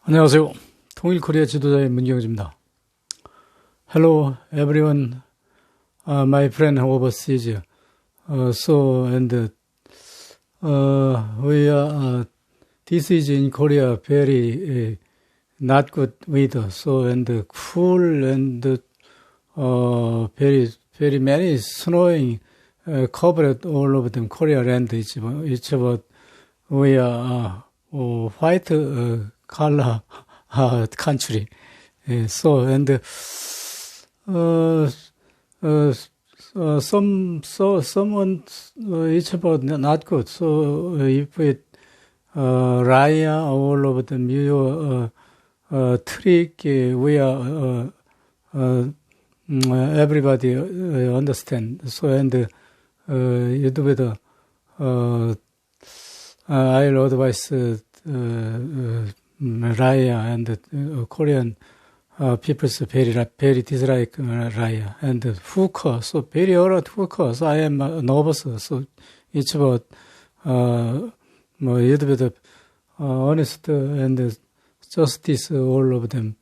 안녕하세요. 통일 코리아 지도자의 문경주입니다. Hello everyone, my friend overseas. We are, this is in Korea very not good weather. And cool and very many snowing covered all over the Korea land. It's about we are white color country. And someone it's about not good. So if it Raya all over the New trick, we are everybody understand. So and YouTube I'll advise Raya and Korean people's very dislike Raya and Fuka. So very alright Fuka. So I am nervous. So it's about YouTube honest and justice all of them.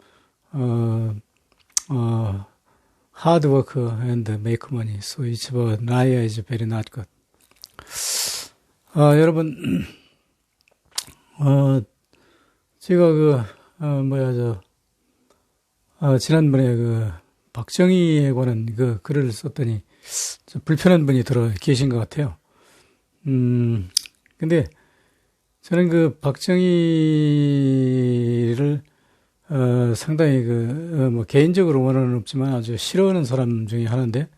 Hard work and make money. So it's about Raya is very not good. 여러분, 제가 지난번에 박정희에 관한 글을 썼더니 좀 불편한 분이 들어 계신 것 같아요. 근데 저는 박정희를, 상당히 개인적으로 원한은 없지만 아주 싫어하는 사람 중에 하나인데,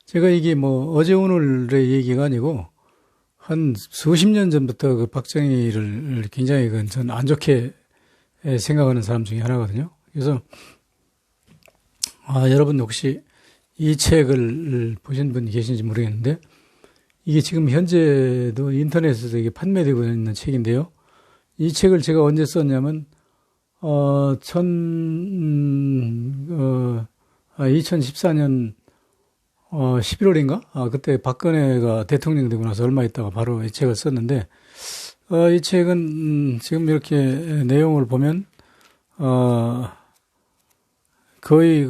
제가 이게 어제 오늘의 얘기가 아니고, 한 수십 년 전부터 박정희를 굉장히 전 안 좋게 생각하는 사람 중에 하나거든요. 그래서, 여러분 혹시 이 책을 보신 분 계신지 모르겠는데, 이게 지금 현재도 인터넷에서 이게 판매되고 있는 책인데요. 이 책을 제가 언제 썼냐면, 2014년 11월인가? 그때 박근혜가 대통령 되고 나서 얼마 있다가 바로 이 책을 썼는데, 이 책은 지금 이렇게 내용을 보면, 거의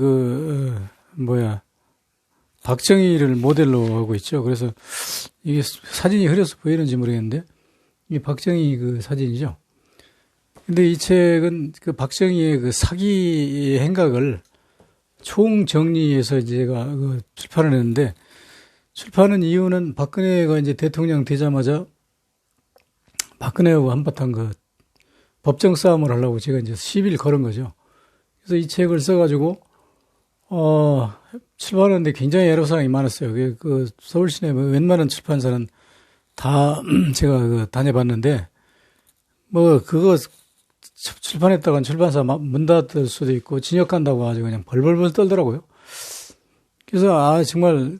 박정희를 모델로 하고 있죠. 그래서 이게 사진이 흐려서 보이는지 모르겠는데, 이게 박정희 사진이죠. 근데 이 책은 박정희의 사기 행각을 총정리해서 제가 출판을 했는데, 출판한 이유는 박근혜가 이제 대통령 되자마자 박근혜하고 한바탕 법정 싸움을 하려고 제가 이제 시비를 걸은 거죠. 그래서 이 책을 써가지고, 출판하는데 굉장히 애로사항이 많았어요. 서울 시내 웬만한 출판사는 다 제가 다녀봤는데, 그거 출판했다간 출판사 문 닫을 수도 있고, 징역 간다고 아주 그냥 벌벌벌 떨더라고요. 그래서, 정말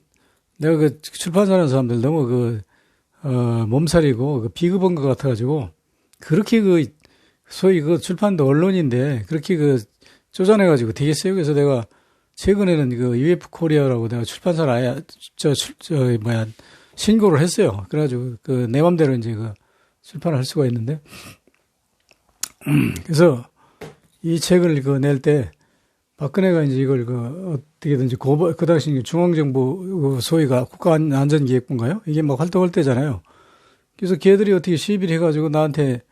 내가 출판사하는 사람들 너무 몸살이고, 비겁한 것 같아가지고, 그렇게 소위 출판도 언론인데, 그렇게 쪼잔해가지고 되겠어요? 그래서 내가 최근에는 UF 코리아라고 내가 출판사를 아예, 신고를 했어요. 그래가지고 내 맘대로 이제 출판을 할 수가 있는데, 그래서 이 책을 낼 때 박근혜가 이제 이걸 어떻게든지 그 당시 중앙정부 소위가 국가안전기획부인가요? 이게 막 활동할 때잖아요. 그래서 걔들이 어떻게 시비를 해가지고 나한테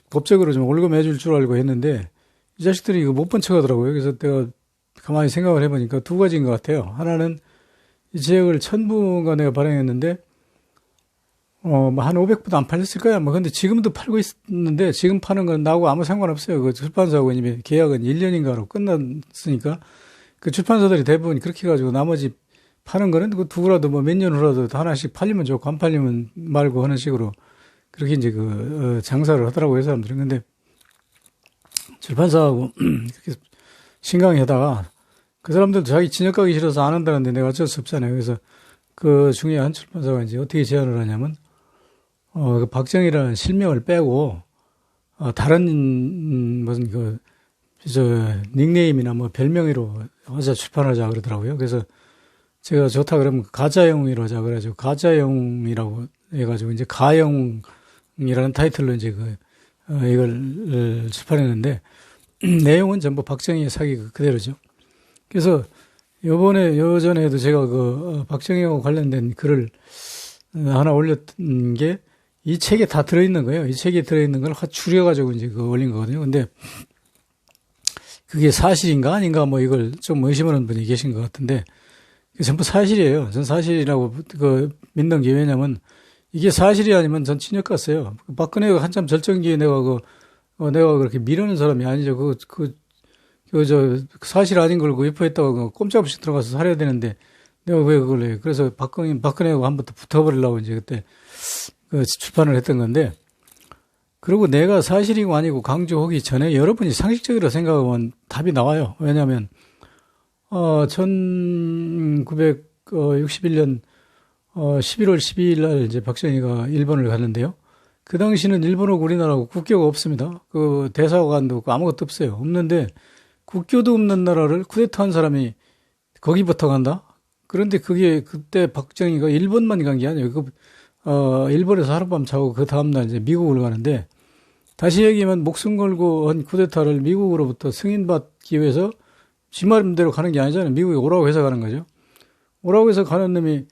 법적으로 좀 올검해줄 줄 알고 했는데, 이 자식들이 이거 못 본 척 하더라고요. 그래서 내가 가만히 생각을 해보니까 두 가지인 것 같아요. 하나는 이 책을 1000부가 내가 발행했는데, 한 500부도 안 팔렸을 거야. 근데 지금도 팔고 있는데, 지금 파는 건 나하고 아무 상관없어요. 출판사하고 이미 계약은 1년인가로 끝났으니까, 출판사들이 대부분 그렇게 해가지고 나머지 파는 거는 두고라도 몇 년 후라도 하나씩 팔리면 좋고, 안 팔리면 말고 하는 식으로 그렇게 이제 장사를 하더라고요, 사람들은. 근데 출판사하고 그렇게 신강히 하다가 그 사람들도 자기 진역 가기 싫어서 안 한다는데 내가 어쩔 수 없잖아요. 그래서 그 중에 한 출판사가 이제 어떻게 제안을 하냐면, 박정희라는 실명을 빼고, 다른 무슨 닉네임이나 별명으로 하자, 출판하자 그러더라고요. 그래서 제가 좋다 그러면 가짜영웅이라고 하자 그래가지고 가짜영웅이라고 해가지고 이제 가영이라는 타이틀로 이제 이걸 출판했는데 내용은 전부 박정희의 사기 그대로죠. 그래서 요전에도 제가 박정희하고 관련된 글을 하나 올렸던 게 이 책에 다 들어있는 거예요. 이 책에 들어있는 걸 추려가지고 이제 올린 거거든요. 근데 그게 사실인가 아닌가 이걸 좀 의심하는 분이 계신 것 같은데 전부 사실이에요. 전 사실이라고 믿는 게 왜냐면 이게 사실이 아니면 전 친역 갔어요. 박근혜가 한참 절정기에 내가 그렇게 미루는 사람이 아니죠. 사실 아닌 걸 위포했다고 꼼짝없이 들어가서 살아야 되는데 내가 왜 그걸 해요. 그래서 박근혜하고 한 번 더 붙어버리려고 이제 그때 출판을 했던 건데, 그리고 내가 사실이고 아니고 강조하기 전에 여러분이 상식적으로 생각하면 답이 나와요. 왜냐하면 1961년 11월 12일 날 이제 박정희가 일본을 갔는데요. 그 당시는 일본하고 우리나라하고 국교가 없습니다. 대사관도 없고 아무것도 없어요. 없는데 국교도 없는 나라를 쿠데타한 사람이 거기부터 간다? 그런데 그게 그때 박정희가 일본만 간 게 아니에요. 일본에서 하룻밤 자고 그 다음날 이제 미국을 가는데, 다시 얘기하면 목숨 걸고 한 쿠데타를 미국으로부터 승인받기 위해서 지 마음대로 가는 게 아니잖아요. 미국에 오라고 해서 가는 거죠. 오라고 해서 가는 놈이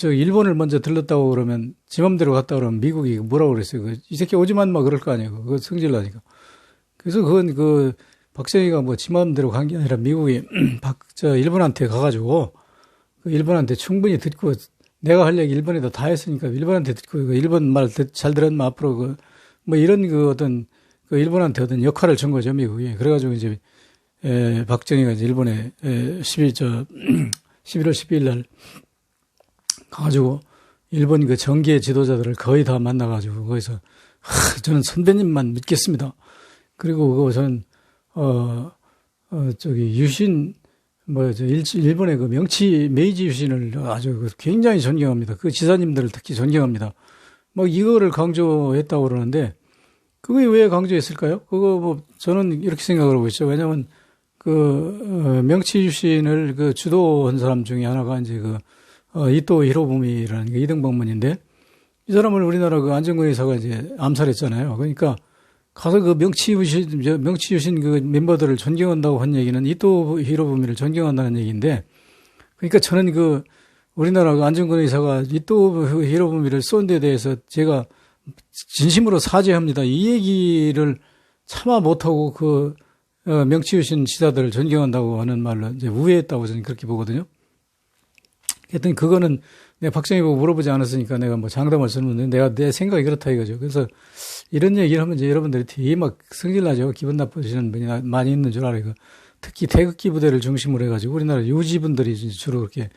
일본을 먼저 들렀다고 그러면 지 마음대로 갔다 그러면 미국이 뭐라고 그랬어요. 이 새끼 오지만 그럴 거 아니에요. 그거 승질나니까. 그래서 그건 박정희가 지 마음대로 간 게 아니라 미국이 일본한테 가가지고 일본한테 충분히 듣고, 내가 할 얘기 일본에다 다 했으니까 일본한테 듣고 일본 말 잘 들었으면 앞으로 이런 일본한테 어떤 역할을 준 거죠, 미국이. 그래가지고 이제 박정희가 이제 일본에 11월 12일 날 가가지고 일본 정계 지도자들을 거의 다 만나가지고 거기서 저는 선배님만 믿겠습니다. 그리고 저는 유신 일본의 메이지 유신을 아주 굉장히 존경합니다. 그 지사님들을 특히 존경합니다. 이거를 강조했다고 그러는데, 그게 왜 강조했을까요? 저는 이렇게 생각을 하고 있죠. 왜냐면, 명치 유신을 주도한 사람 중에 하나가 이제 이토 히로부미라는 이등병문인데, 이 사람을 우리나라 안정권 의사가 이제 암살했잖아요. 그러니까, 가서 명치 유신 멤버들을 존경한다고 한 얘기는 이토 히로부미를 존경한다는 얘기인데, 그러니까 저는 우리나라 안정권 의사가 이토 히로부미를 쏜 데 대해서 제가 진심으로 사죄합니다. 이 얘기를 차마 못하고 명치 유신 지사들을 존경한다고 하는 말로 이제 우회했다고 저는 그렇게 보거든요. 하여튼 그거는 내가 박정희 보고 물어보지 않았으니까 내가 장담할 수는 없는데 내 생각이 그렇다 이거죠. 그래서 이런 얘기를 하면 이제 여러분들이 되게 승질나죠. 기분 나쁘시는 분이 많이 있는 줄 알아요. 특히 태극기 부대를 중심으로 해가지고 우리나라 유지분들이 주로 그렇게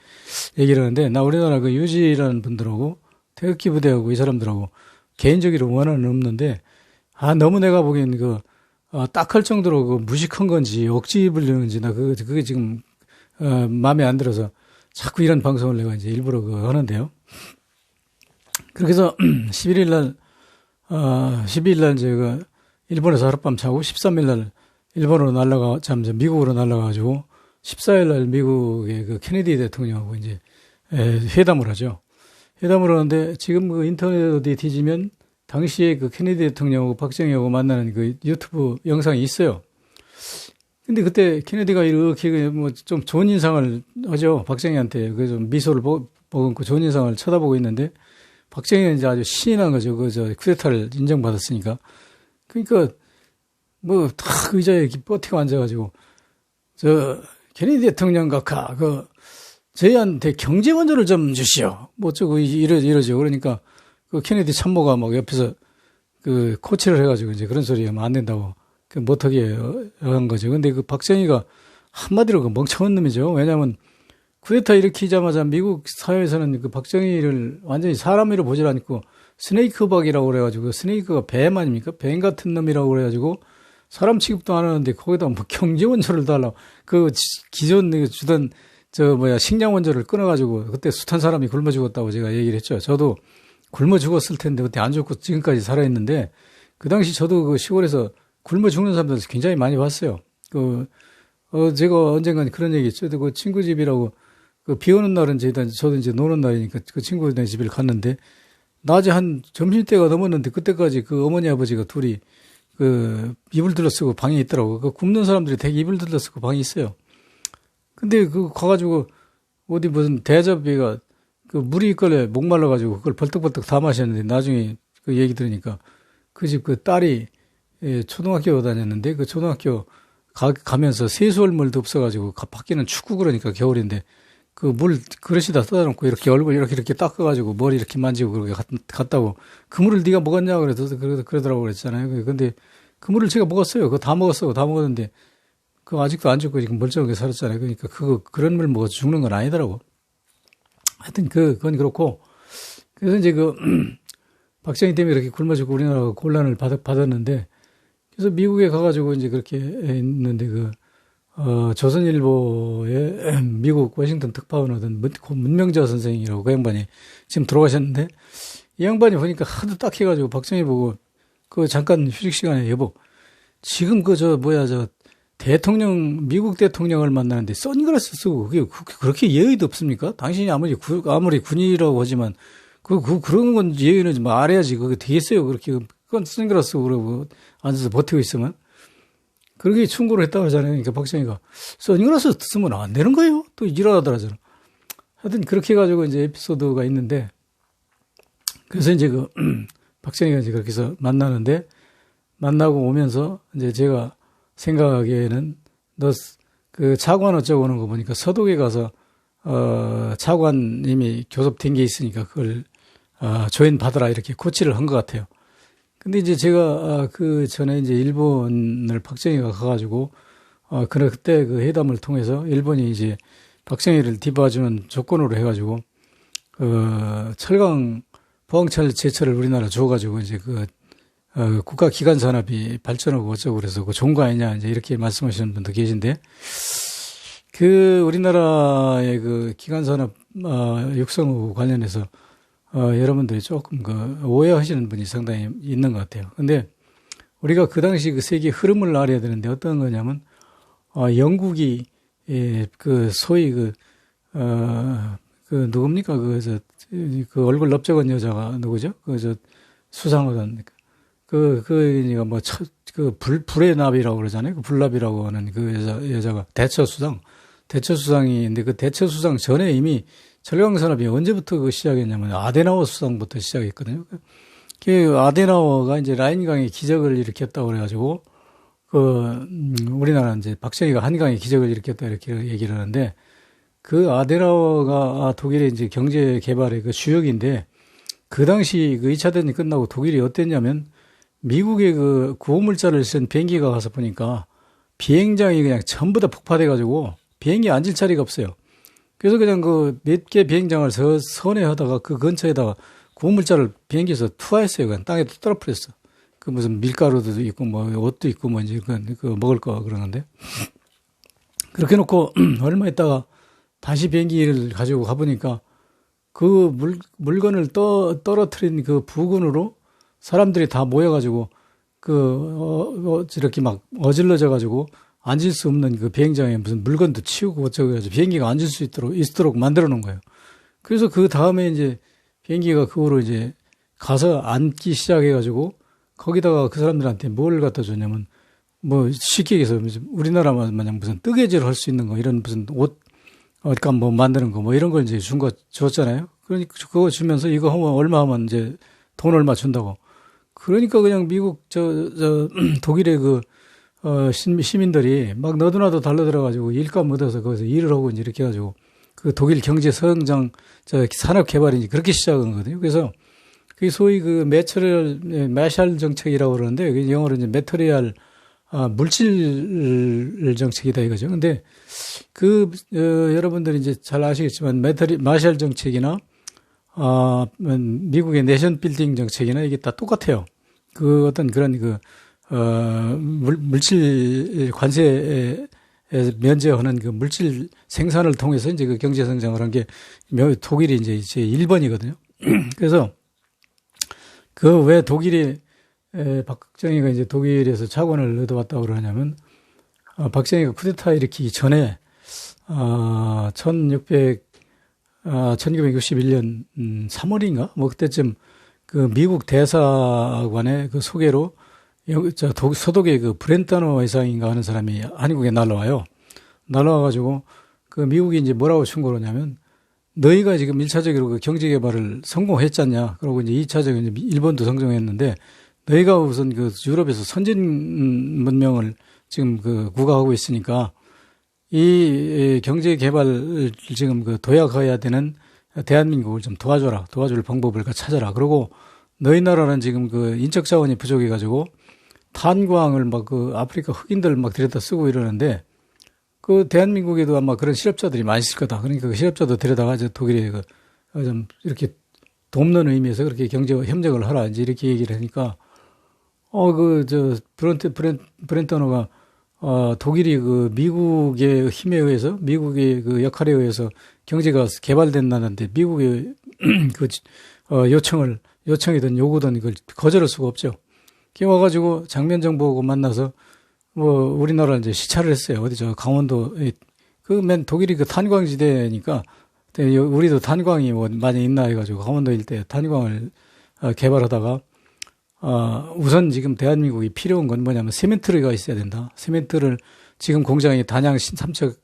얘기를 하는데, 나 우리나라 유지라는 분들하고 태극기 부대하고 이 사람들하고 개인적으로 원한은 없는데, 너무 내가 보기엔 딱 할 정도로 무식한 건지 억지 불리는지 그게 지금 마음에 안 들어서 자꾸 이런 방송을 내가 이제 일부러 하는데요. 그렇게 해서 12일 날 제가 일본에서 하룻밤 자고 13일 날 미국으로 날아가가지고 14일 날 미국의 케네디 대통령하고 이제 회담을 하죠. 회담을 하는데 지금 인터넷 어디 뒤지면 당시에 케네디 대통령하고 박정희하고 만나는 유튜브 영상이 있어요. 근데 그때 케네디가 이렇게 좀 좋은 인상을 하죠. 박정희한테. 그래서 미소를 보고 좋은 인상을 쳐다보고 있는데, 박정희는 이제 아주 신이 난 거죠. 쿠데타를 인정받았으니까. 그러니까, 다 의자에 이렇게 버티고 앉아가지고, 케네디 대통령 각하, 저희한테 경제 원조를 좀 주시오. 이러죠. 그러니까, 케네디 참모가 옆에서 코치를 해가지고 이제 그런 소리 하면 안 된다고. 못하게 한 거죠. 근데 박정희가 한마디로 멍청한 놈이죠. 왜냐하면 쿠데타 일으키자마자 미국 사회에서는 박정희를 완전히 사람으로 보질 않고 스네이크박이라고 그래가지고, 스네이크가 뱀 아닙니까? 뱀 같은 놈이라고 그래가지고 사람 취급도 안 하는데 거기다 경제 원조를 달라고 기존 주던 식량 원조를 끊어가지고 그때 숱한 사람이 굶어 죽었다고 제가 얘기를 했죠. 저도 굶어 죽었을 텐데 그때 안 죽고 지금까지 살아있는데, 그 당시 저도 시골에서 굶어 죽는 사람들 굉장히 많이 봤어요. 제가 언젠간 그런 얘기 했죠. 친구 집이라고, 비 오는 날은 저도 이제 노는 날이니까 친구네 집을 갔는데, 낮에 한 점심때가 넘었는데 그때까지 그 어머니 아버지가 둘이 그 이불 들러쓰고 방에 있더라고. 그 굶는 사람들이 되게 이불 들러쓰고 방에 있어요. 근데 그 가가지고 어디 무슨 대접비가 그 물이 있길래 목말라가지고 그걸 벌떡벌떡 다 마셨는데 나중에 그 얘기 들으니까 그 집 그 딸이 초등학교 다녔는데 그 초등학교 가면서 세수할 물도 없어가지고 밖에는 춥고 그러니까 겨울인데 그 물 그릇에다 떠다놓고 이렇게 얼굴 이렇게 닦아가지고 머리 이렇게 만지고 그렇게 갔다고 그 물을 네가 먹었냐 그러더라고 그랬잖아요. 근데 그 물을 제가 먹었어요. 그거 다 먹었어. 다 먹었는데 그 아직도 안 죽고 지금 멀쩡하게 살았잖아요. 그러니까 그런 물 먹어서 죽는 건 아니더라고. 하여튼 그건 그렇고 그래서 이제 박정희 때문에 이렇게 굶어 죽고 우리나라가 곤란을 받았는데 그래서 미국에 가가지고 이제 그렇게 있는데 조선일보의 미국 워싱턴 특파원 하던 문명자 선생이라고 그 양반이 지금 돌아가셨는데 이 양반이 보니까 하도 딱해가지고 박정희 보고 그 잠깐 휴식 시간에 여보 지금 미국 대통령을 만나는데 선글라스 쓰고 그게 그렇게 예의도 없습니까? 당신이 아무리 군인이라고 하지만 그런 건 예의는 좀 알아야지. 그게 되겠어요. 그렇게 그건 선글라스 쓰고 그러고 앉아서 버티고 있으면. 그렇게 충고를 했다고 하잖아요. 그러니까 박정희가 선글라스 쓰면 안 되는 거예요? 또 일어나더라잖아. 하여튼 그렇게 해가지고 이제 에피소드가 있는데 그래서 이제 박정희가 이제 그렇게 해서 만나고 오면서 이제 제가 생각하기에는 너 그 차관 어쩌고 오는 거 보니까 서독에 가서 차관님이 교섭된 게 있으니까 그걸 조인 받으라 이렇게 코치를 한 것 같아요. 근데 이제 제가 그 전에 이제 일본을 박정희가 가가지고 그때 그 회담을 통해서 일본이 이제 박정희를 뒤봐주는 조건으로 해가지고 철강 포항철 제철을 우리나라 줘가지고 이제 국가 기관 산업이 발전하고 어쩌고 그래서 좋은 거 아니냐 이제 이렇게 말씀하시는 분도 계신데 우리나라의 기관 산업 육성 관련해서 여러분들이 조금 오해하시는 분이 상당히 있는 것 같아요. 근데 우리가 그 당시 세계 흐름을 알아야 되는데 어떤 거냐면 영국이 소위 누굽니까 얼굴 넓적한 여자가 누구죠? 수상하던 불의 나비라고 그러잖아요. 불나비라고 하는 여자가 대처수상인데 대처수상 전에 이미 철강산업이 언제부터 시작했냐면 아데나워 수상부터 시작했거든요. 아데나워가 이제 라인강의 기적을 일으켰다고 그래가지고 우리나라 이제 박정희가 한강의 기적을 일으켰다 이렇게 얘기를 하는데 아데나워가 독일의 이제 경제 개발의 주역인데 그 당시 2차 대전이 끝나고 독일이 어땠냐면 미국의 구호물자를 쓴 비행기가 가서 보니까 비행장이 그냥 전부 다 폭파돼가지고 비행기 앉을 자리가 없어요. 그래서 그냥 몇 개 비행장을 선회하다가 그 근처에다가 구호물자를 비행기에서 투하했어요. 그냥 땅에 떨어뜨렸어. 무슨 밀가루도 있고 옷도 있고 이제 먹을 거 그러는데 그렇게 놓고 얼마 있다가 다시 비행기를 가지고 가보니까 물건을 떨어뜨린 부근으로 사람들이 다 모여가지고 이렇게 막 어질러져가지고 앉을 수 없는 비행장에 무슨 물건도 치우고 어쩌고 해가지고 비행기가 앉을 수 있도록 만들어 놓은 거예요. 그래서 그 다음에 이제 비행기가 그거로 이제 가서 앉기 시작해가지고 거기다가 그 사람들한테 뭘 갖다 줬냐면 쉽게 얘기해서 우리나라 마냥 무슨 뜨개질 할 수 있는 거 이런 무슨 옷 만드는 거 이런 걸 이제 줬잖아요. 그러니까 그거 주면서 이거 하면 얼마 하면 이제 돈 얼마 준다고. 그러니까 그냥 미국 독일의 시민들이 막 너도나도 달려들어가지고 일감 얻어서 거기서 일을 하고 이제 이렇게 해가지고 독일 경제 성장 산업 개발이 이제 그렇게 시작한 거거든요. 그래서 그게 소위 마샬 정책이라고 그러는데 영어로 이제 메터리얼 물질 정책이다 이거죠. 근데 여러분들이 이제 잘 아시겠지만 마샬 정책이나 미국의 내션 빌딩 정책이나 이게 다 똑같아요. 어떤 그런 물질 관세에 면제하는 물질 생산을 통해서 이제 경제 성장을 한 게 독일이 이제 1번이거든요. 그래서 왜 박정희가 이제 독일에서 차관을 얻어왔다고 그러냐면 박정희가 쿠데타 일으키기 전에 1961년 3월인가 그때쯤 그 미국 대사관의 그 소개로 서독의 그 브렌터너 회장인가 하는 사람이 한국에 날라와요. 날라와가지고 그 미국이 이제 뭐라고 충고를 하냐면 너희가 지금 1차적으로 그 경제 개발을 성공했잖냐. 그러고 이제 2차적으로 이제 일본도 성공했는데 너희가 우선 그 유럽에서 선진 문명을 지금 그 구가하고 있으니까 이 경제 개발을 지금 그 도약해야 되는 대한민국을 좀 도와줘라. 도와줄 방법을 찾아라. 그리고 너희 나라는 지금 그 인적 자원이 부족해가지고 탄광을 막 그 아프리카 흑인들 막 데려다 쓰고 이러는데 그 대한민국에도 아마 그런 실업자들이 많이 있을 거다. 그러니까 그 실업자도 데려다가 이제 독일에 그 좀 이렇게 돕는 의미에서 그렇게 경제 협력을 하라. 이제 이렇게 얘기를 하니까 브렌터너가 독일이 그 미국의 힘에 의해서 미국의 그 역할에 의해서 경제가 개발된다는데 미국의 그 요청이든 요구든 이걸 거절할 수가 없죠. 그 와가지고 장면 정보하고 만나서 뭐 우리나라 이제 시찰을 했어요. 어디죠? 강원도 독일이 그 탄광지대니까 우리도 탄광이 뭐 많이 있나 해가지고 강원도 일대 탄광을 개발하다가 우선 지금 대한민국이 필요한 건 뭐냐면 세멘트가 있어야 된다. 세멘트를 지금 공장이 단양, 삼척,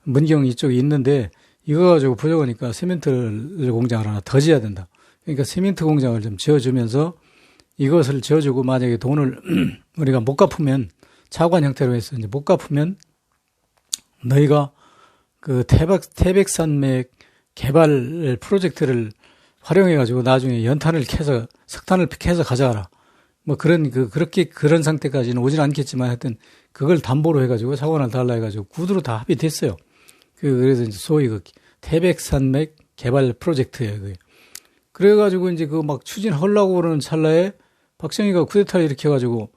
문경 이쪽에 있는데 이거 가지고 부족하니까 세멘트 공장을 하나 더 지어야 된다. 그러니까 세멘트 공장을 좀 지어주면서 이것을 지어주고 만약에 돈을 우리가 못 갚으면 차관 형태로 해서 이제 못 갚으면 너희가 그 태백산맥 개발 프로젝트를 활용해가지고 나중에 연탄을 캐서 석탄을 캐서 가져가라. 뭐 그런 상태까지는 오진 않겠지만 하여튼 그걸 담보로 해가지고 차관을 달라 해가지고 구두로 다 합의됐어요. 그래서 이제 소위 그 태백산맥 개발 프로젝트예요. 그게. 그래가지고 이제 그 막 추진하려고 그러는 찰나에 박정희가 쿠데타를 일으켜가지고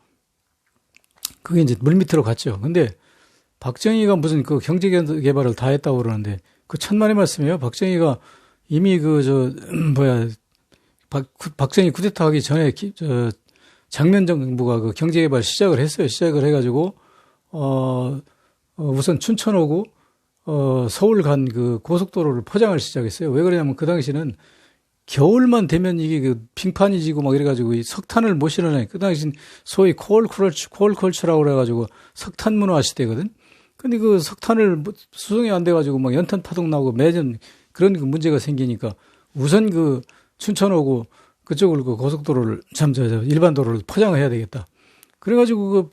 그게 이제 물밑으로 갔죠. 근데 박정희가 무슨 그 경제 개발을 다 했다고 그러는데 그 천만의 말씀이에요. 박정희가 이미 박정희 쿠데타 하기 전에 장면 정부가 그 경제 개발 시작을 했어요. 시작을 해가지고 우선 춘천 오고 서울 간 그 고속도로를 포장을 시작했어요. 왜 그러냐면 그 당시는 겨울만 되면 이게 그 빙판이 지고 막 이래가지고 이 석탄을 못 실어내. 그 당시 소위 콜컬처라고 그래가지고 석탄 문화 시대거든. 근데 그 석탄을 수송이 안 돼가지고 막 연탄 파동 나고 매년 그런 그 문제가 생기니까 우선 그 춘천 오고 그쪽을 그 고속도로를 일반 도로를 포장을 해야 되겠다. 그래가지고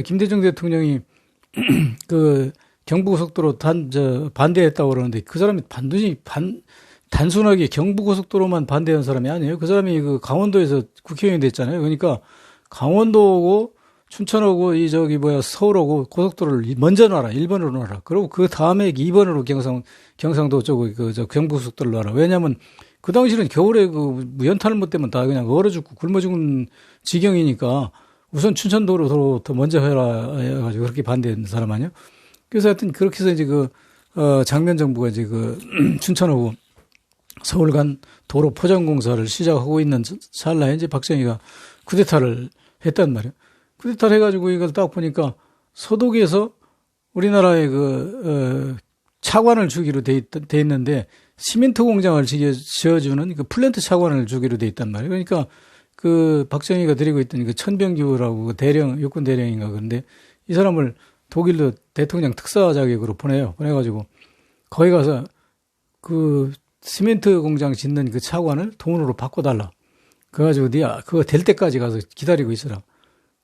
김대중 대통령이 그 경부고속도로 반대했다고 그러는데 그 사람이 단순하게 경부고속도로만 반대한 사람이 아니에요. 그 사람이 그 강원도에서 국회의원이 됐잖아요. 그러니까 강원도 오고 춘천 오고 서울 오고 고속도로를 먼저 놔라. 1번으로 놔라. 그리고 그 다음에 2번으로 경상도 쪽에 경부고속도로를 놔라. 왜냐면 그 당시는 겨울에 연탄을 못 대면 다 그냥 얼어 죽고 굶어 죽는 지경이니까 우선 춘천도로 더 먼저 해라 해가지고 그렇게 반대한 사람 아니에요. 그래서 하여튼 그렇게 해서 이제 장면 정부가 이제 춘천하고 서울 간 도로 포장 공사를 시작하고 있는 찰나에 이제 박정희가 쿠데타를 했단 말이에요. 쿠데타를 해가지고 이걸 딱 보니까 서독에서 우리나라의 차관을 주기로 돼 있는데 시멘트 공장을 지어주는 그 플랜트 차관을 주기로 돼 있단 말이에요. 그러니까 박정희가 데리고 있던 천병규라고 육군 대령인가 그런데 이 사람을 독일로 대통령 특사 자격으로 보내가지고 거기 가서 시멘트 공장 짓는 그 차관을 돈으로 바꿔달라. 그래가지고 그거 될 때까지 가서 기다리고 있어라.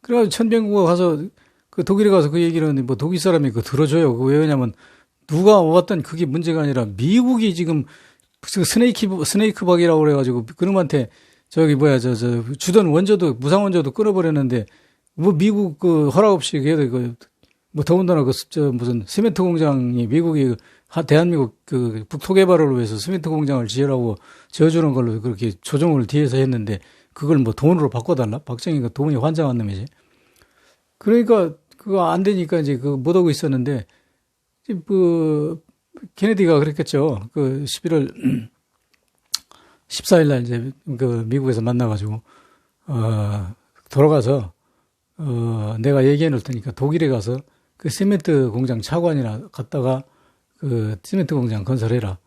그래가지고 천병구가 가서 독일에 가서 그 얘기를 하는데 독일 사람이 들어줘요. 왜냐면 누가 왔던 그게 문제가 아니라 미국이 지금 스네이크박이라고 그래가지고 그놈한테 주던 원조도 무상 원조도 끊어버렸는데 미국 허락 없이 더군다나 무슨 시멘트 공장이 미국이 대한민국 북토 개발을 위해서 시멘트 공장을 지어주는 걸로 그렇게 조정을 뒤에서 했는데 그걸 돈으로 바꿔달라? 박정희가 돈이 환장한 놈이지. 그러니까 그거 안 되니까 이제 못 하고 있었는데 케네디가 그랬겠죠. 11월 14일 날 이제 미국에서 만나가지고 돌아가서 내가 얘기해 놓을 테니까 독일에 가서 시멘트 공장 차관이나 갔다가 시멘트 공장 건설해라.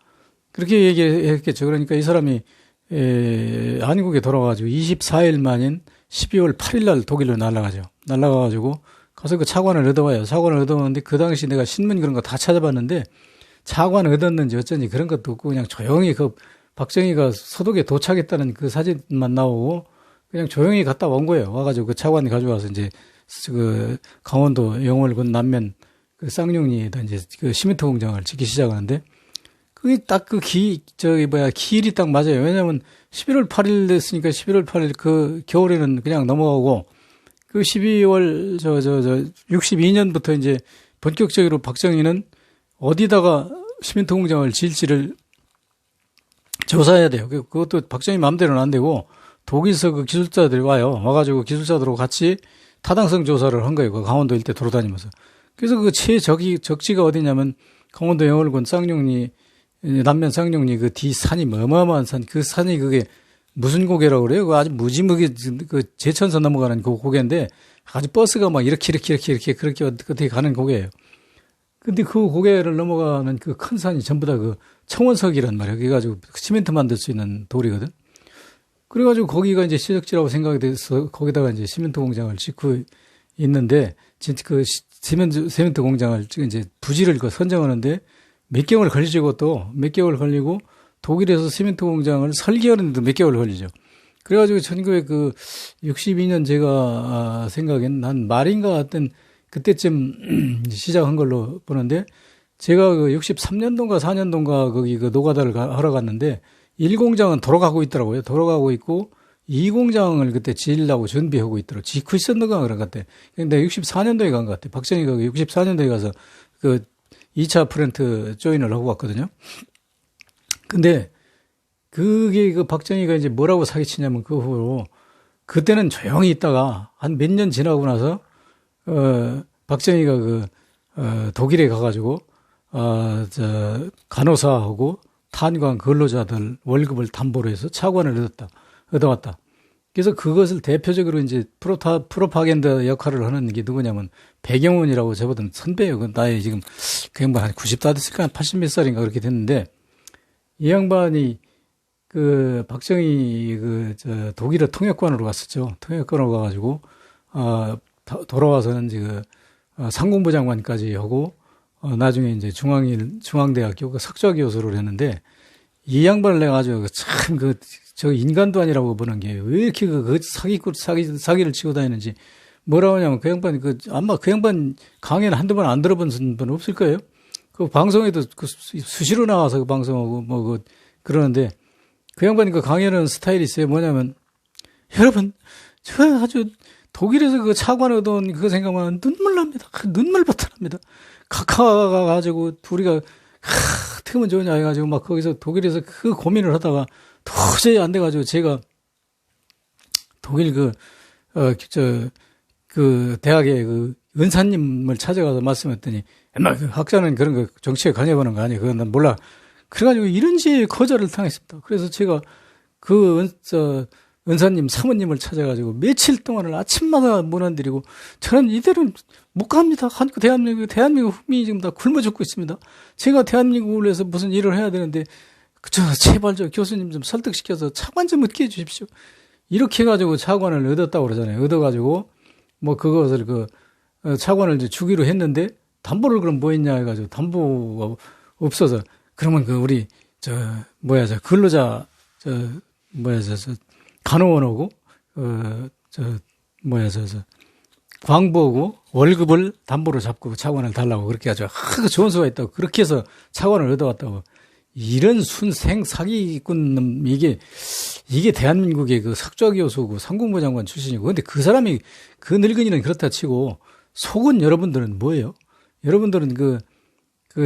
그렇게 얘기했겠죠. 그러니까 이 사람이 한국에 돌아와가지고 24일 만인 12월 8일 날 독일로 날아가죠. 날아가가지고 가서 그 차관을 얻어와요. 차관을 얻어오는데 그 당시 내가 신문 그런 거 다 찾아봤는데 차관 얻었는지 어쩐지 그런 것도 없고 그냥 조용히 그 박정희가 서독에 도착했다는 그 사진만 나오고 그냥 조용히 갔다 온 거예요. 와가지고 그 차관 가져와서 이제 그 강원도 영월군 남면 그 쌍용리에다 이제 그 시멘트 공장을 짓기 시작하는데 그게 딱 그 기일이 딱 맞아요. 왜냐면 11월 8일 됐으니까 11월 8일 그 겨울에는 그냥 넘어가고 그 12월 62년부터 이제 본격적으로 박정희는 어디다가 시멘트 공장을 지을지를 조사해야 돼요. 그것도 박정희 마음대로는 안 되고 독일서 그 기술자들이 와가지고 기술자들하고 같이 타당성 조사를 한 거예요. 그 강원도 일대 돌아다니면서. 그래서 그 적지가 어디냐면 강원도 영월군 쌍용리, 남면 쌍용리 그 뒤 산이 어마어마한 산, 그 산이 그게 무슨 고개라고 그래요? 그 아주 무지무게 그 제천선 넘어가는 그 고개인데 아주 버스가 막 이렇게 어떻게 가는 고개예요. 근데 그 고개를 넘어가는 그 큰 산이 전부 다 그 청원석이란 말이에요. 그래가지고 시멘트 만들 수 있는 돌이거든. 그래가지고 거기가 이제 시적지라고 생각이 돼서 거기다가 이제 시멘트 공장을 짓고 있는데 진짜 그 시멘트 공장을 이제 부지를 선정하는데 몇 개월 걸리고 또 몇 개월 걸리고 독일에서 시멘트 공장을 설계하는데도 몇 개월 걸리죠. 그래가지고 1962년 제가 생각엔 한 말인가 같은 그때쯤 시작한 걸로 보는데 제가 그 63년도인가 4년도인가 거기 그 노가다를 하러 갔는데 1공장은 돌아가고 있더라고요. 돌아가고 있고 2공장을 그때 지으려고 준비하고 있더라고요. 짓고 있었는가 그런 것 같아. 근데 64년도에 간 것 같아. 박정희가 64년도에 가서 그 2차 플랜트 조인을 하고 왔거든요. 근데 그게 그 박정희가 이제 뭐라고 사기치냐면 그 후로 그때는 조용히 있다가 한 몇 년 지나고 나서 박정희가 독일에 가가지고 간호사하고 탄광 근로자들 월급을 담보로 해서 차관을 얻어왔다. 그래서 그것을 대표적으로 이제 프로파간다 역할을 하는 게 누구냐면 배경원이라고 저보다 선배예요. 그 나이 지금 그 양반 한 90다 됐을까? 한 80 몇 살인가 그렇게 됐는데 이 양반이 그 박정희 독일의 통역관으로 갔었죠. 통역관으로 가가지고 돌아와서는 이제 상공부 장관까지 하고 나중에 이제 중앙대학교 그 석좌 교수를 했는데 이 양반을 내가 아주 참 저 인간도 아니라고 보는 게 왜 이렇게 사기를 치고 다니는지 뭐라고 하냐면 그 양반이 아마 그 양반 강의는 한두 번 안 들어본 분 없을 거예요. 그 방송에도 수시로 나와서 그 방송하고 그러는데 그 양반이 그 강의하는 스타일이 있어요. 뭐냐면 여러분 저 아주 독일에서 그 차관 얻어온 그거 생각하면 눈물 납니다. 눈물부터 납니다. 카카가 가지고 둘이가 어떻게 하면 좋으냐 해가지고 막 거기서 독일에서 그 고민을 하다가 도저히 안 돼가지고 제가 독일 대학의 그 은사님을 찾아가서 말씀했더니 엄마 그 학자는 그런 거 정치에 관여하는 거 아니에요. 그건 난 몰라. 그래가지고 이런지 거절을 당했습니다. 그래서 제가 은사님, 사모님을 찾아가지고 며칠 동안을 아침마다 문안드리고 저는 이대로 못 갑니다. 대한민국 국민이 지금 다 굶어 죽고 있습니다. 제가 대한민국을 위해서 무슨 일을 해야 되는데 제발 교수님 좀 설득시켜서 차관 좀 얻게 해주십시오. 이렇게 해가지고 차관을 얻었다고 그러잖아요. 얻어가지고 뭐 그것을 차관을 이제 주기로 했는데 담보를 그럼 뭐 했냐 해가지고 담보가 없어서 그러면 우리 근로자 간호원하고 광부하고 월급을 담보로 잡고 차관을 달라고 그렇게 아주 좋은 수가 있다고 그렇게 해서 차관을 얻어왔다고. 이런 순생 사기꾼 이게 대한민국의 그 석좌 교수고 상공부 장관 출신이고 근데 그 사람이 그 늙은이는 그렇다 치고 속은 여러분들은 뭐예요? 여러분들은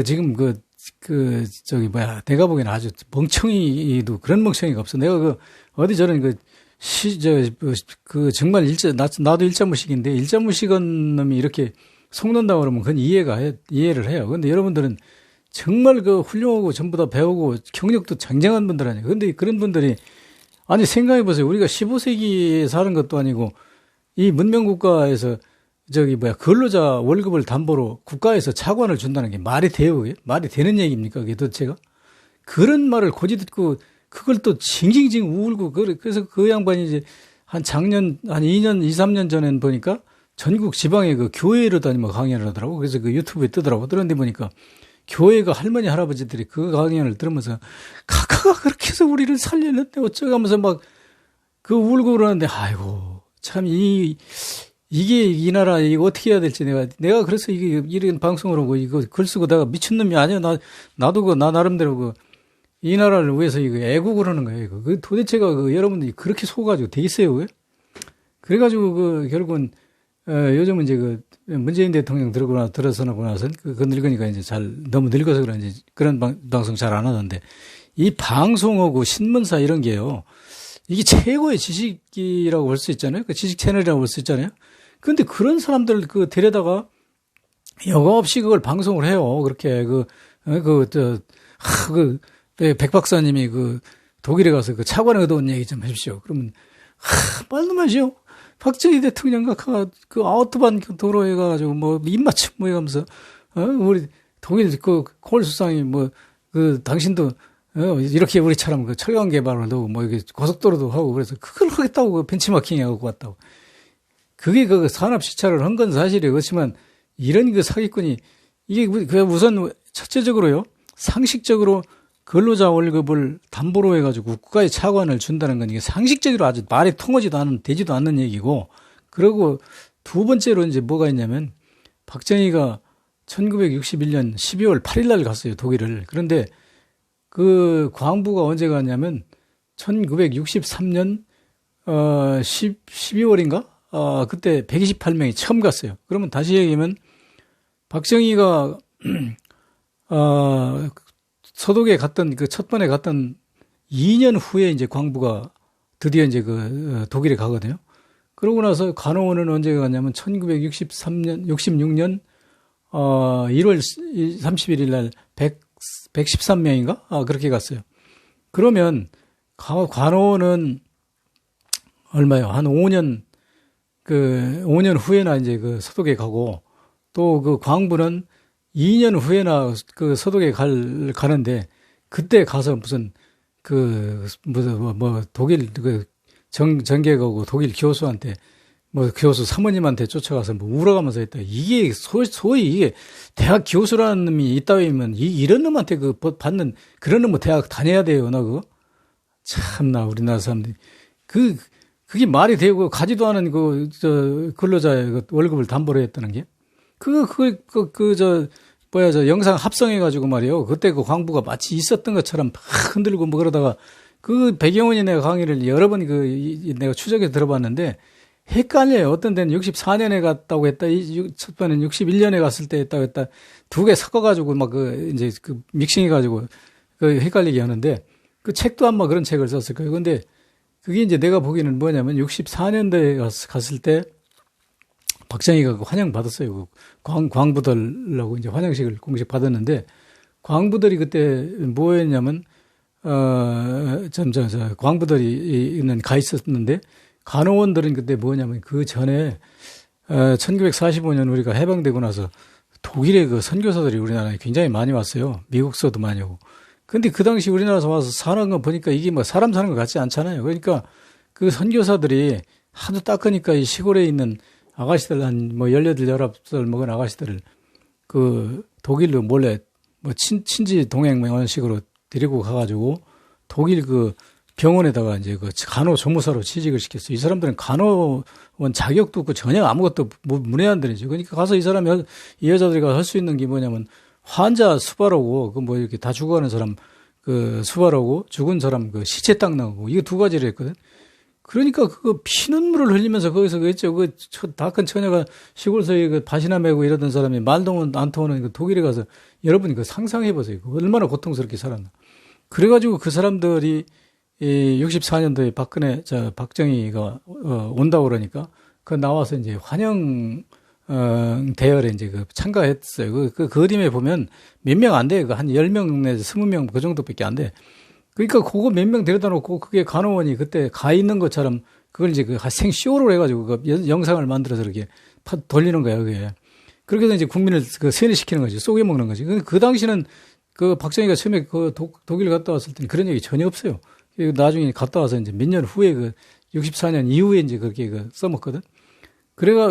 지금 내가 보기에는 아주 멍청이도 그런 멍청이가 없어. 내가 어디 저는 정말 나도 일자무식인데 일자무식한 놈이 이렇게 속는다고 그러면 그건 이해를 해요. 근데 여러분들은 정말 훌륭하고 전부 다 배우고 경력도 장장한 분들 아니에요. 근데 그런 분들이 아니 생각해보세요. 우리가 15세기에 사는 것도 아니고 이 문명국가에서 근로자 월급을 담보로 국가에서 차관을 준다는 게 말이 돼요? 그게? 말이 되는 얘기입니까? 그게 도대체가? 그런 말을 고지 듣고 그걸 또 징징징 울고, 그래서 그 양반이 이제 한 2년, 2, 3년 전엔 보니까 전국 지방에 그 교회로 다니며 강연을 하더라고. 그래서 그 유튜브에 뜨더라고. 그런데 보니까 교회가 할머니, 할아버지들이 그 강연을 들으면서 카카가 그렇게 해서 우리를 살렸는데 어쩌고 하면서 막 그 울고 그러는데, 아이고, 참, 이게 이 나라 이거 어떻게 해야 될지 내가 그래서 이게 이런 방송을 하고 이거 글 쓰고 내가 미친놈이 아니야. 나도 나 나름대로 이 나라를 위해서 이거 애국을 하는 거예요. 이거. 도대체가 여러분들이 그렇게 속아가지고 되겠어요, 그게? 그래가지고 결국은 요즘은 이제 문재인 대통령 들어서 나서 그 늙으니까 이제 너무 늙어서 그런지 그런 방송 잘 안 하던데 이 방송하고 신문사 이런 게요. 이게 최고의 지식이라고 볼 수 있잖아요. 그 지식 채널이라고 볼 수 있잖아요. 근데 그런 사람들 데려다가 여과 없이 그걸 방송을 해요. 그렇게 백 박사님이 독일에 가서 차관에 얻어온 얘기 좀 해주십시오. 그러면 말도 마시오. 박정희 대통령과 아우토반 도로에 가가지고 입맞춤 이러면서 우리 독일 콜 수상이 당신도 이렇게 우리처럼 철강 개발을 하고 이렇게 고속도로도 하고 그래서 그걸 하겠다고 벤치마킹 하고 왔다고. 그게 산업 시찰을 한 건 사실이에요. 그렇지만 이런 사기꾼이 이게 우선 첫째적으로요. 상식적으로 근로자 월급을 담보로 해가지고 국가에 차관을 준다는 건 이게 상식적으로 아주 말이 통하지도 되지도 않는 얘기고, 그리고 두 번째로 이제 뭐가 있냐면 박정희가 1961년 12월 8일 날 갔어요, 독일을. 그런데 그 광부가 언제 갔냐면 1963년 12월인가? 그때 128명이 처음 갔어요. 그러면 다시 얘기하면 박정희가 서독에 갔던 첫 번에 갔던 2년 후에 이제 광부가 드디어 이제 독일에 가거든요. 그러고 나서 간호원은 언제 갔냐면 66년 1월 31일 날 113명인가? 그렇게 갔어요. 그러면 간호원은 얼마요? 한 5년 5년 후에나 이제 서독에 가고, 또 광부는 2년 후에나 서독에 가는데, 그때 가서 무슨 독일 정계가고 독일 교수한테 교수 사모님한테 쫓아가서 울어가면서 했다. 이게 소위 이게 대학 교수라는 놈이 있다면 이런 놈한테 받는 그런 놈은 대학 다녀야 돼요. 나 그거 참나 우리나라 사람들이 그게 말이 되고 가지도 않은 근로자의 월급을 담보로 했다는 게 영상 합성해가지고 말이에요. 그때 광부가 마치 있었던 것처럼 막 흔들고 그러다가 배경원이 내가 강의를 여러 번 내가 추적해서 들어봤는데 헷갈려요. 어떤 데는 64년에 갔다고 했다. 첫 번에는 61년에 갔을 때 했다고 했다. 두 개 섞어가지고 이제 믹싱해가지고 헷갈리게 하는데 책도 아마 그런 책을 썼을 거예요. 근데 그게 이제 내가 보기에는 뭐냐면 64년도에 갔을 때 박정희가 환영받았어요. 광부들하고 이제 환영식을 공식 받았는데, 광부들이 그때 뭐 했냐면, 광부들이 가 있었는데, 간호원들은 그때 뭐냐면 그 전에, 1945년 우리가 해방되고 나서 독일의 선교사들이 우리나라에 굉장히 많이 왔어요. 미국서도 많이 오고. 근데 그 당시 우리나라에서 와서 사는 거 보니까 이게 사람 사는 것 같지 않잖아요. 그러니까 선교사들이 하도 닦으니까 이 시골에 있는 아가씨들 한 18, 19살 먹은 아가씨들을 독일로 몰래 친지 동행식으로 데리고 가가지고 독일 병원에다가 이제 간호조무사로 취직을 시켰어요. 이 사람들은 간호원 자격도 없고 전혀 아무것도 문외한들이죠. 그러니까 가서 이 여자들이 할 수 있는 게 뭐냐면 환자 수발하고 이렇게 다 죽어가는 사람 수발하고 죽은 사람 시체 닦는 이거 두 가지를 했거든. 그러니까 피눈물을 흘리면서 거기서 했죠. 다 큰 처녀가 시골서에 밭이나 메고 이러던 사람이 말도 안 통하는 독일에 가서 여러분이 상상해 보세요. 얼마나 고통스럽게 살았나. 그래가지고 그 사람들이 64년도에 박정희가 온다고 그러니까 나와서 이제 환영 대열에 이제 참가했어요. 그 그림에 보면 몇 명 안 돼. 한 10명 내지 20명 그 정도밖에 안 돼. 그러니까 그거 몇 명 데려다 놓고 그게 간호원이 그때 가 있는 것처럼 그걸 이제 생쇼로 해가지고 영상을 만들어서 이렇게 돌리는 거야, 그게. 그렇게 해서 이제 국민을 세뇌시키는 거지. 속여먹는 거지. 그 당시는 박정희가 처음에 독일 갔다 왔을 때는 그런 얘기 전혀 없어요. 나중에 갔다 와서 이제 몇 년 후에 64년 이후에 이제 그렇게 써먹거든. 그렇게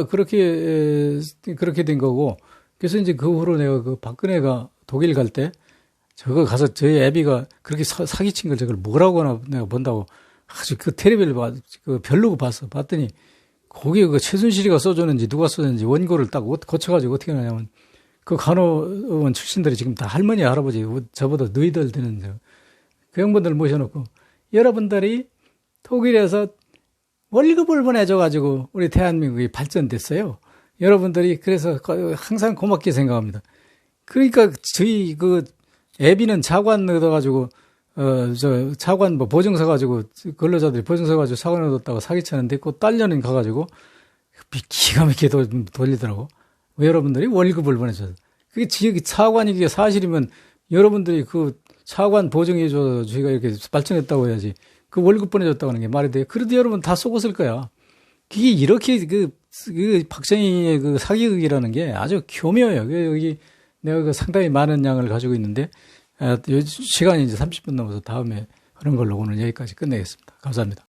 된 거고. 그래서 이제 그 후로 내가 박근혜가 독일 갈 때 저거 가서 저희 애비가 그렇게 사기친 걸 저걸 뭐라고 내가 본다고 아주 텔레비를 별로고 봤더니 거기에 최순실이가 써줬는지 누가 써줬는지 원고를 딱 거쳐가지고 어떻게 하냐면 간호원 출신들이 지금 다 할머니, 할아버지, 저보다 너희들 되는 그 형분들 모셔놓고 여러분들이 독일에서 월급을 보내줘가지고 우리 대한민국이 발전됐어요. 여러분들이 그래서 항상 고맙게 생각합니다. 그러니까 저희 애비는 차관 얻어가지고 차관 보증서 가지고 근로자들이 보증서 가지고 차관 얻었다고 사기쳤는데 딸녀는 가가지고 기가 막히게 돌리더라고. 왜 여러분들이 월급을 보내줘서. 그게 지역이 차관이 그게 사실이면 여러분들이 차관 보증해줘서 저희가 이렇게 발전했다고 해야지. 월급 보내줬다고 하는 게 말이 돼요. 그래도 여러분 다 속았을 거야. 그게 이렇게 박정희의 사기극이라는 게 아주 교묘해요. 여기 내가 상당히 많은 양을 가지고 있는데, 시간이 이제 30분 넘어서 다음에 하는 걸로 오늘 여기까지 끝내겠습니다. 감사합니다.